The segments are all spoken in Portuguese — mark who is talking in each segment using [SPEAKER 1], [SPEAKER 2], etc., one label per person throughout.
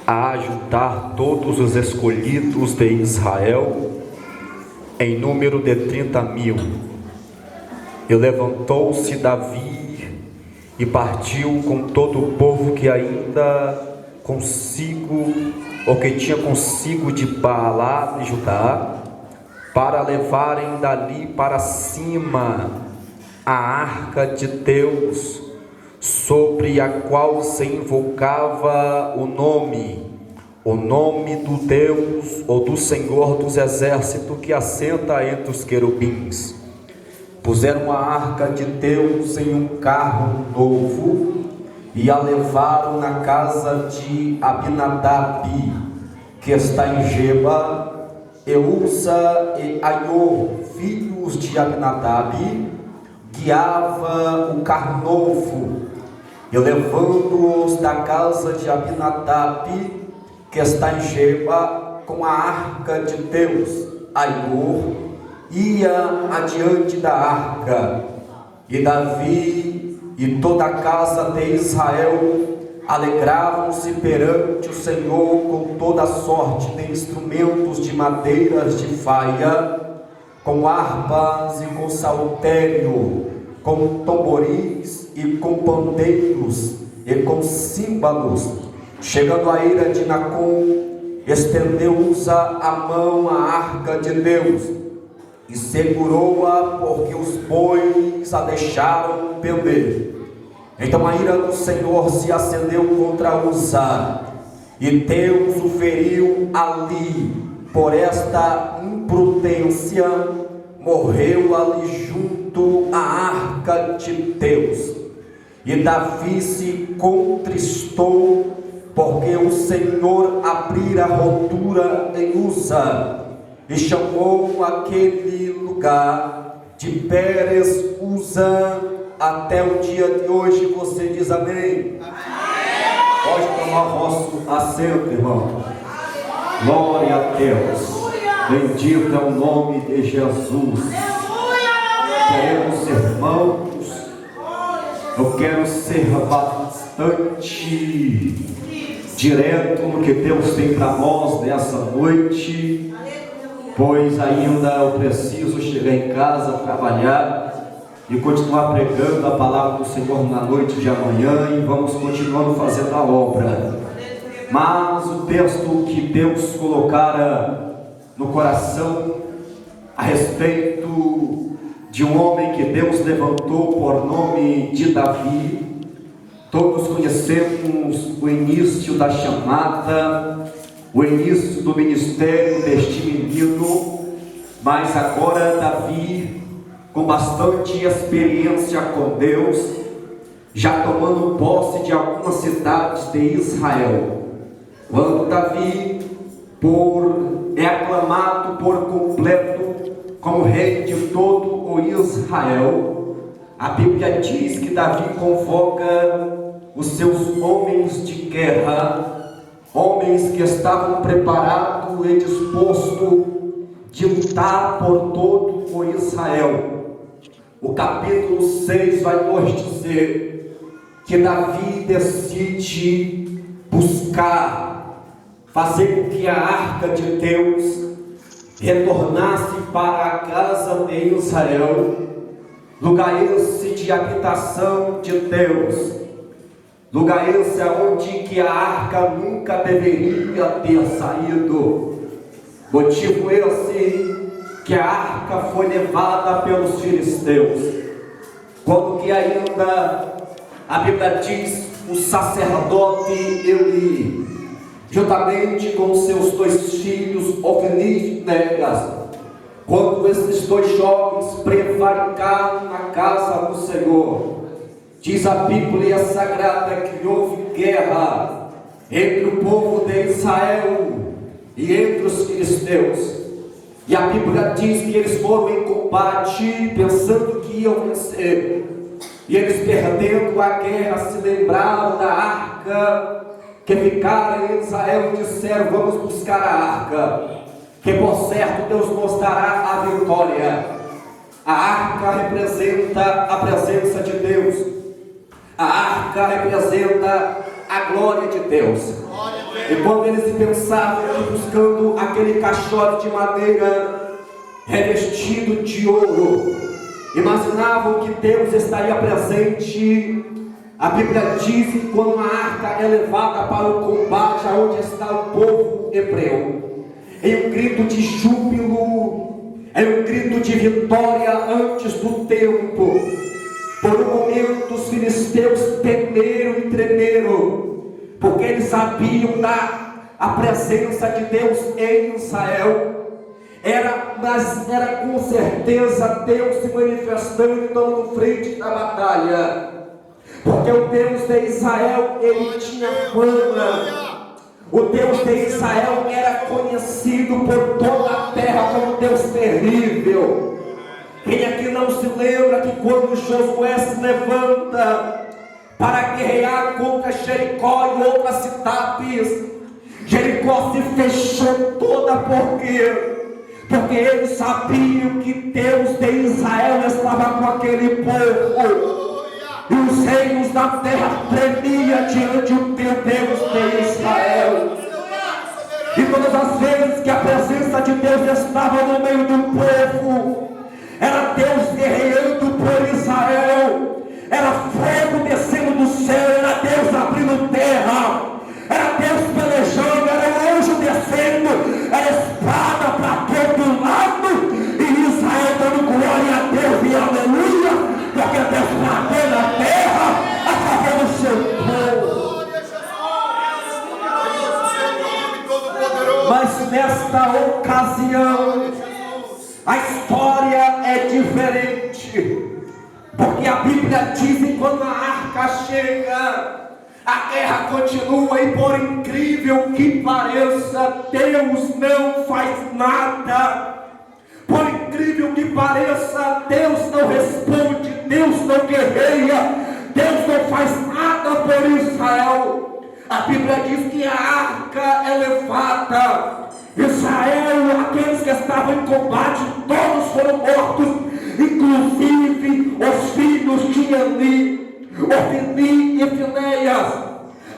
[SPEAKER 1] a ajuntar todos os escolhidos de Israel, em número de 30.000. E levantou-se Davi e partiu com todo o povo que ainda consigo, ou que tinha consigo de Baalá de Judá, para levarem dali para cima a arca de Deus, sobre a qual se invocava o nome do Deus ou do Senhor dos exércitos, que assenta entre os querubins. Puseram a arca de Deus em um carro novo e a levaram na casa de Abinadab, que está em Geba. E Uza e Aiô, filhos de Abinadab, guiava o carro novo. E levando-os da casa de Abinadab, que está em Geba, com a arca de Deus, Aiô ia adiante da arca. E Davi e toda a casa de Israel alegravam-se perante o Senhor com toda sorte de instrumentos de madeiras de faia, com harpas e com saltério, com tamboris e com pandeiros e com símbolos. Chegando a ira de Nacon, estendeu-Uza a mão à arca de Deus e segurou-a, porque os bois a deixaram pender. Então a ira do Senhor se acendeu contra Uza, e Deus o feriu ali. Por esta imprudência morreu ali junto à arca de Deus. E Davi se contristou, porque o Senhor abrira rotura em Uza, e chamou aquele lugar de Pérez Uza até o dia de hoje. Você diz amém? Amém. Pode tomar o vosso assento, irmão. Glória a Deus. Bendito é o nome de Jesus. Queremos, irmãos, eu quero ser bastante direto no que Deus tem para nós nessa noite, pois ainda eu preciso chegar em casa, trabalhar e continuar pregando a palavra do Senhor na noite de amanhã, e vamos continuando fazendo a obra. Mas o texto que Deus colocara no coração a respeito de um homem que Deus levantou por nome de Davi. Todos conhecemos o início da chamada, o início do ministério deste menino, mas agora Davi, com bastante experiência com Deus, já tomando posse de algumas cidades de Israel. Quando Davi é aclamado por completo como rei de todo o Israel, a Bíblia diz que Davi convoca os seus homens de guerra, homens que estavam preparados e dispostos de lutar por todo o Israel. O capítulo 6 vai nos dizer que Davi decide buscar, fazer com que a arca de Deus retornasse para a casa de Israel, lugar esse de habitação de Deus, lugar esse onde que a arca nunca deveria ter saído. Motivo esse que a arca foi levada pelos filisteus, quando que ainda a Bíblia diz o sacerdote Eli, juntamente com seus 2 filhos Ofni e Finéias, quando esses 2 jovens prevaricaram na casa do Senhor, diz a Bíblia Sagrada que houve guerra entre o povo de Israel e entre os filisteus. E a Bíblia diz que eles foram em combate pensando que iam vencer, e eles, perdendo a guerra, se lembraram da arca que ficara em Israel e disseram: vamos buscar a arca, que por certo Deus nos dará a vitória. A arca representa a presença de Deus, a arca representa a glória de Deus. E quando eles pensavam que buscando aquele caixote de madeira revestido de ouro, imaginavam que Deus estaria presente. A Bíblia diz que quando a arca é levada para o combate, aonde está o povo hebreu, em um grito de júbilo, em um grito de vitória antes do tempo, por um momento os filisteus temeram e tremeram, porque eles sabiam a presença de Deus em Israel. Mas era com certeza Deus se manifestando e tomando frente da batalha, porque o Deus de Israel, ele tinha fama. O Deus de Israel era conhecido por toda a terra como Deus terrível. Quem aqui não se lembra que quando Josué se levanta para guerrear contra Jericó e outras cidades, Jericó se fechou toda, porque eles sabiam que Deus de Israel estava com aquele povo, e os reinos da terra tremiam diante do Deus de Israel. E todas as vezes que a presença de Deus estava no meio do povo, era Deus guerreando por Israel, era fogo descendo do céu, era Deus abrindo terra, era Deus pelejando, era anjo descendo, era espada para todo lado, e Israel dando glória a Deus e aleluia, porque Deus bateu na terra a favor do seu povo. Mas nesta ocasião a história é diferente, porque a Bíblia diz que quando a arca chega, a guerra continua, e por incrível que pareça, Deus não faz nada. Por incrível que pareça, Deus não responde, Deus não guerreia, Deus não faz nada por Israel. A Bíblia diz que a arca é levada. Israel, aqueles que estavam em combate, todos foram mortos, inclusive os filhos de Eli, Ofni e Finéias.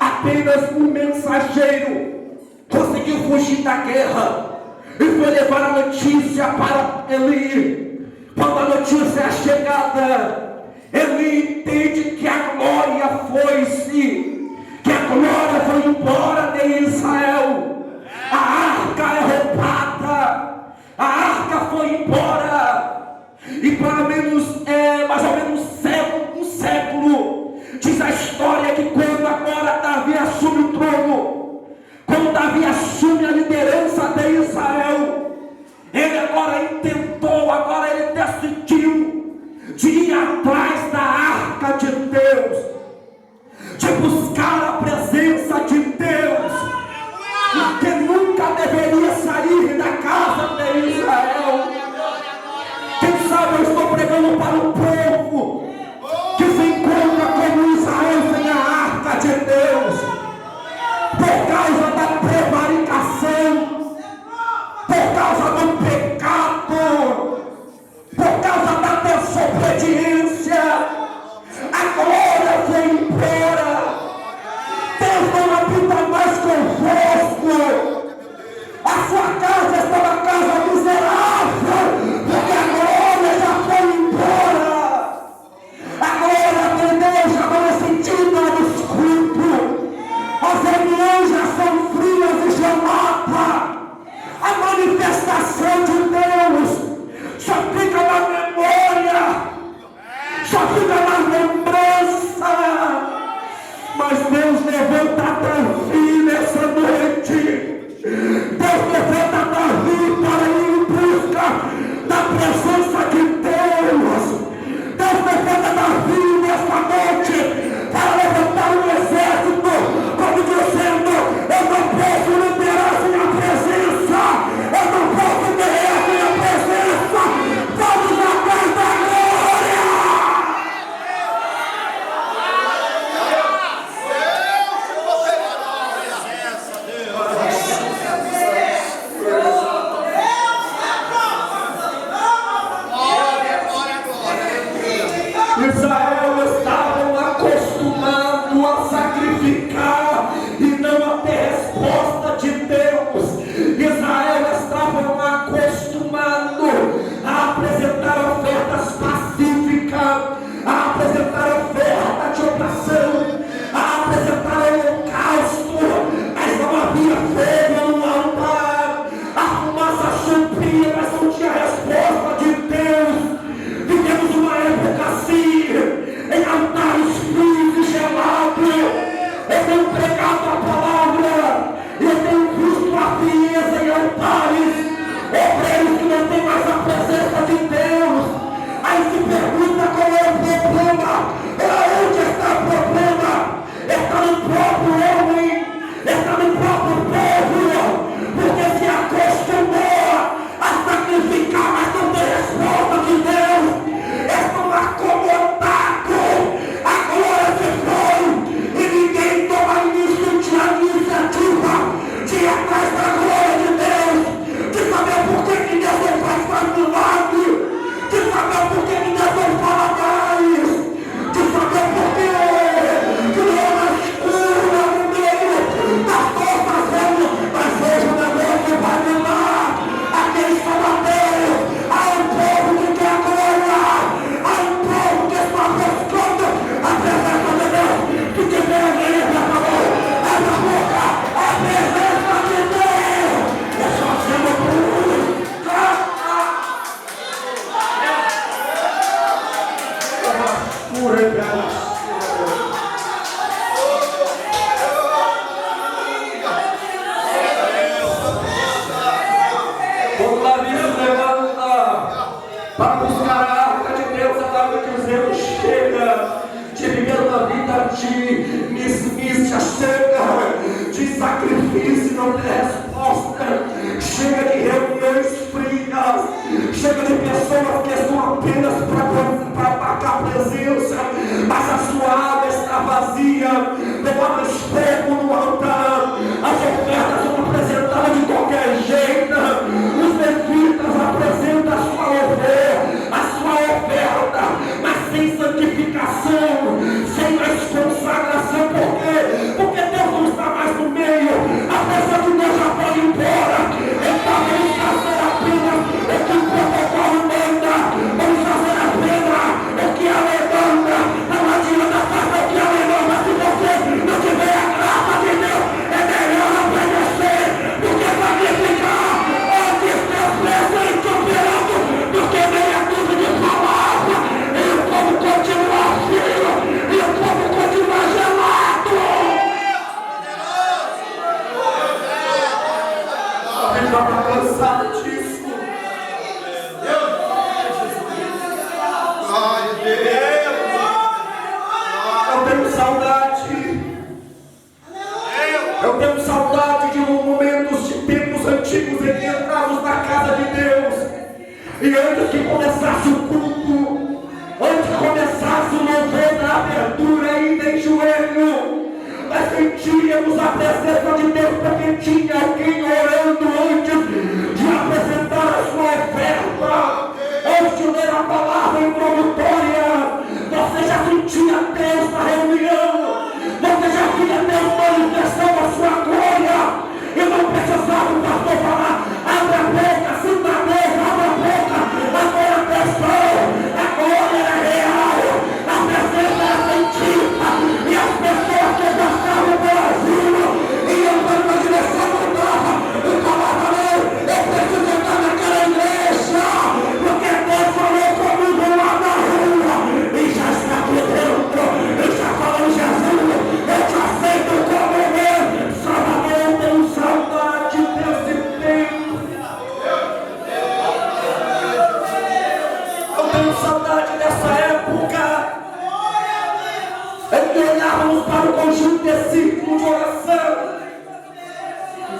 [SPEAKER 1] Apenas um mensageiro conseguiu fugir da guerra e foi levar a notícia para Eli. Quando a notícia é chegada, Eli entende que a glória foi-se, que a glória foi embora de Israel. A arca é roubada, a arca foi embora, e para mais ou menos um século, diz a história que quando agora Davi assume o trono, quando Davi assume a liderança de Israel, ele agora intentou, agora ele decidiu de ir atrás da arca de Deus, de buscar a presença de Deus, que nunca deveria sair da casa de Israel. Quem sabe eu estou pregando para o povo que se encontra como Israel sem a arca de Deus, por causa da prevaricação, por causa do pecado, por causa da desobediência. A glória foi embora. Deus não habita mais convosco. A sua casa está uma casa miserável, porque a glória já foi embora. de mesmice, chega de sacrifício, não tem resposta, chega de reuniões frias, chega de pessoas que estão apenas para marcar presença, mas a sua água está vazia, não há mais fogo no altar, as ofertas são apresentadas de qualquer jeito, os levitas apresentam a sua oferta, mas sem santificação, sem mais consagração. Por quê? Porque Deus não está mais no meio, a pessoa de Deus já foi embora. Então vamos fazer apenas o que o protocolo manda, vamos fazer apenas o que a lei manda. Não adianta fazer o que a lei manda se você não tiver a graça de Deus. É melhor obedecer do que magnificar onde está presente operando, do que meia dúvida de palavra e o povo continuar frio e o povo continuar gelado. A gente já está cansado disso. Eu tenho saudade. Eu tenho saudade de momentos de tempos antigos em que entrávamos na casa de Deus. E antes que começasse o culto, antes que começasse o louvor da abertura, ainda em joelho, nós sentíamos a presença de Deus, porque tinha alguém orando antes de apresentar a sua oferta, antes de ler a palavra introdutória. Você já sentia Deus na reunião, você já via Deus manifestando a sua glória, e não precisava o pastor falar: abre a boca, sinta a Deus, abre a boca. Agora a pressão, a glória era real, a presença era sentida, e as pessoas que gostavam do Brasil iam para uma direção nova e falavam: eu preciso entrar naquela igreja, porque Deus falou comigo lá na rua, e já está aqui dentro, e já falou: Jesus, eu te aceito como meu Salvador. Eu tenho saudade desse tempo. Eu tenho saudade dessa época em que olhávamos para o conjunto desse círculo de oração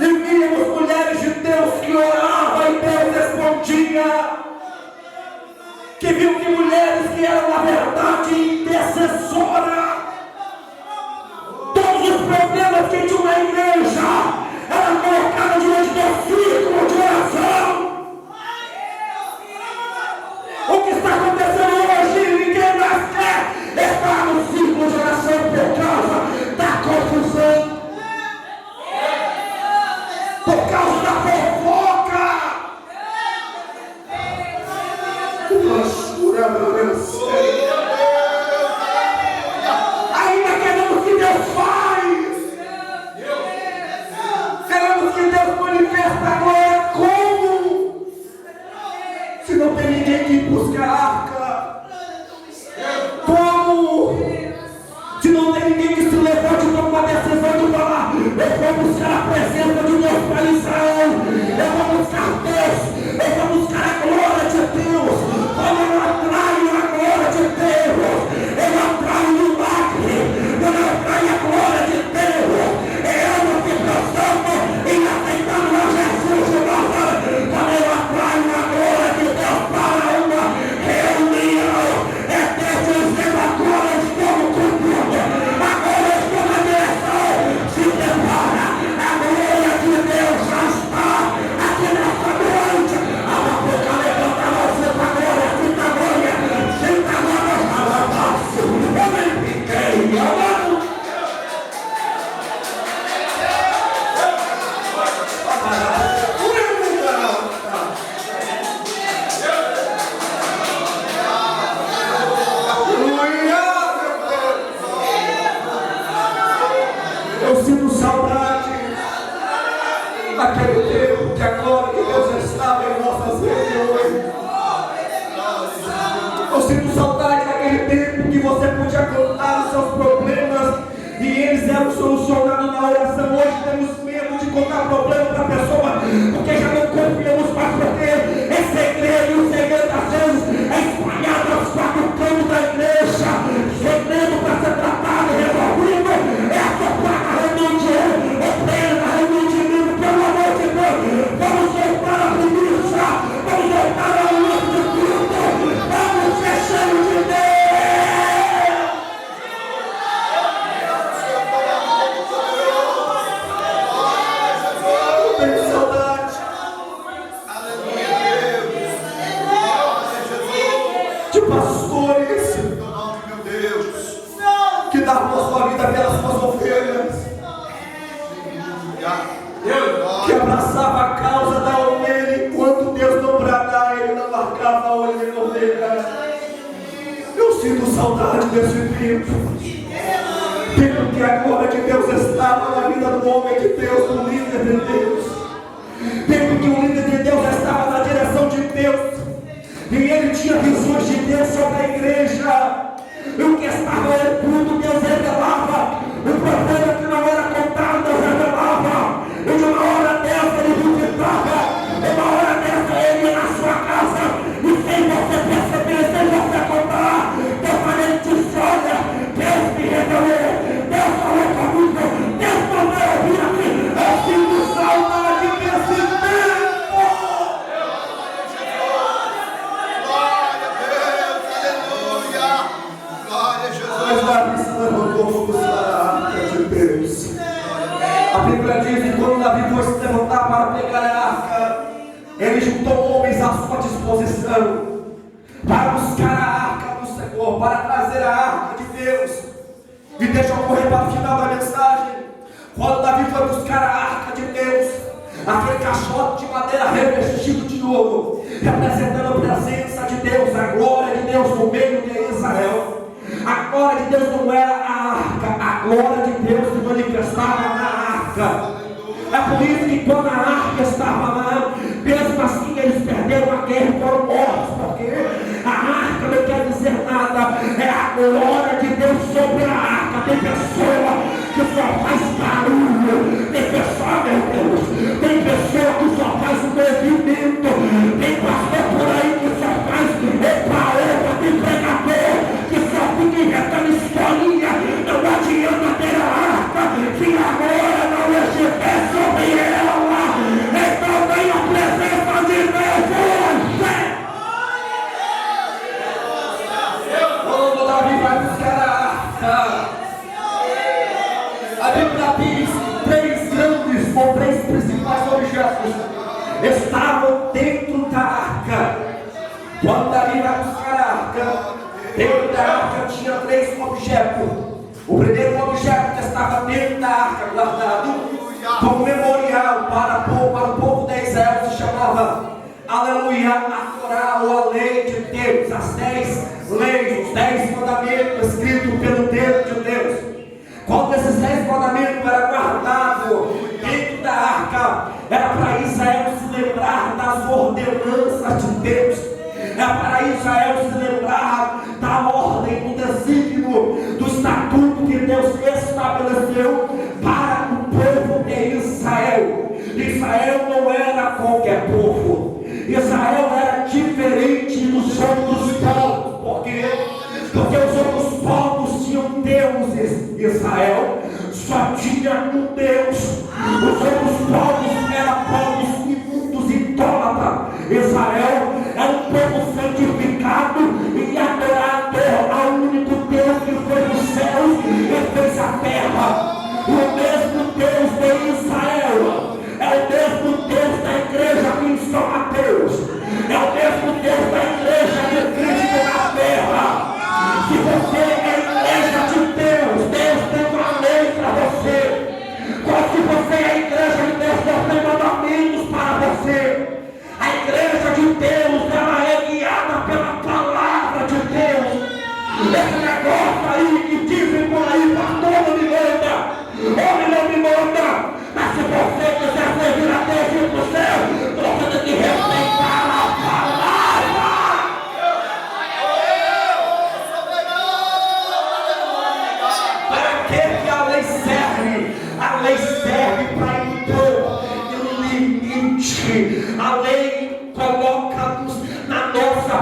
[SPEAKER 1] e víamos mulheres de Deus que oravam e Deus respondia, que viu que mulheres que eram na verdade intercessora. Todos os problemas que tinha na igreja eram colocados diante do círculo de oração. O que está acontecendo hoje, ninguém mais quer estar no círculo de oração por causa da confusão, por causa da fofoca. Ainda queremos que Deus faz, queremos que Deus manifesta a glória. Como? Se não tem ninguém que busque a arca. Como? Se não tem ninguém que se levante com uma decisão de falar: eu vou buscar a presença de Deus para Israel, eu vou buscar Deus, eu vou buscar a glória de Deus. Quando eu atraio a glória de Deus, eu atraio o milagre. Quando eu atraio a glória de Deus, eu não me transformo em aceitando a Jesus de Nazaré. Quando eu atraio a glória de Deus para uma reunião, é Deus dizendo: agora eu estou no controle, agora eu estou na direção. Se prepara, a glória de Deus já está aqui nessa noite. A boca levanta você para a glória, sinta a glória, sinta a glória, fala baixo. Eu nem fiquei, amado. Eu sinto saudade daquele tempo que a glória de Deus estava em nossas reuniões. Eu sinto saudade daquele tempo que você podia contar os seus problemas e eles eram solucionados na oração. Hoje temos medo de contar problema para a pessoa, porque já não confiamos mais, porque é segredo, e o segredo às vezes é espalhado aos quatro cantos da igreja, segredo para ser tratado e resolvido. que abraçava a causa da ovelha, enquanto Deus não bradar, ele não marcava a ovelha. Eu sinto saudade desse tempo que a glória de Deus estava na vida do homem de Deus, do líder de Deus, tempo que o líder de Deus estava na direção de Deus, e ele tinha visões de Deus sobre a igreja, e o que estava oculto Deus revelava, o problema que não era contado Deus revelava, e de uma hora dessa ele visitava, uma hora dessa ele ia na sua casa, e sem você perceber, sem você contar, Deus falei, te olha, Deus me revelou, Deus falou comigo, Deus não vai ouvir aqui, eu sinto saudade desse tempo.
[SPEAKER 2] Glória a Deus, aleluia, glória a Jesus.
[SPEAKER 1] Mas Davi se levantou para a arca de Deus. A Bíblia diz que quando Davi foi se levantar para pegar a arca, ele juntou homens à sua disposição para buscar a arca do Senhor, para trazer a arca de Deus. E deixa eu correr para o final da mensagem. Quando Davi foi buscar a arca de Deus, aquele caixote de madeira revestido de ouro, representando a presença de Deus, a glória de Deus no meio de Israel. A glória de Deus não era a arca, a glória de Deus se manifestava na arca. É por isso que quando a arca estava lá, mesmo assim eles perderam a guerra e foram mortos, porque a arca não quer dizer nada, é a glória de Deus sobre a arca. Tem pessoa que só faz barulho, tem pessoa, meu Deus, tem pessoa que só faz o movimento, tem pastor por aí que só faz epa, tem pregador que só fica inventando historinha. Não adianta ter a arca se a glória não estiver sobre ela. Então vem a presença de Deus hoje. Quando Davi vai buscar a arca, a Bíblia diz que três principais objetos estavam dentro da arca. Quando Davi vai buscar a arca, dentro da arca tinha três objetos. O primeiro objeto que estava dentro da arca, guardado como memorial para o povo de Israel, se chamava, aleluia, a Torá, ou a lei de Deus, as 10 leis, os 10 mandamentos escritos pelo dedo de Deus. Quando esses 10 mandamentos eram guardados dentro da arca, era para Israel se lembrar das ordenanças de Deus, era para Israel se lembrar da ordem, do desígnio, do estatuto que Deus estabeleceu para o povo de Israel. Israel não era qualquer povo, Israel era diferente dos outros povos. Por quê? Porque os outros povos tinham deuses, Israel só tinha um Deus. Os outros povos eram povos imundos e idólatras. Israel era um povo santificado e adorador ao único Deus que fez os céus e fez a terra. O mesmo Deus de Israel é o mesmo Deus da igreja aqui em São Mateus, é o mesmo Deus da igreja de Cristo na terra. Se você é igreja de Deus, Deus tem uma lei para você. Se você é igreja de Deus, Deus tem mandamentos para você. A igreja de Deus, ela é guiada pela palavra de Deus. Esse negócio aí que dizem por aí, pastor não me manda, homem não me manda. Mas se você quiser servir a Deus e ir para o céu, você tem que respeitar a palavra. Para que a lei serve? A lei serve para impor um limite. A lei coloca-nos na nossa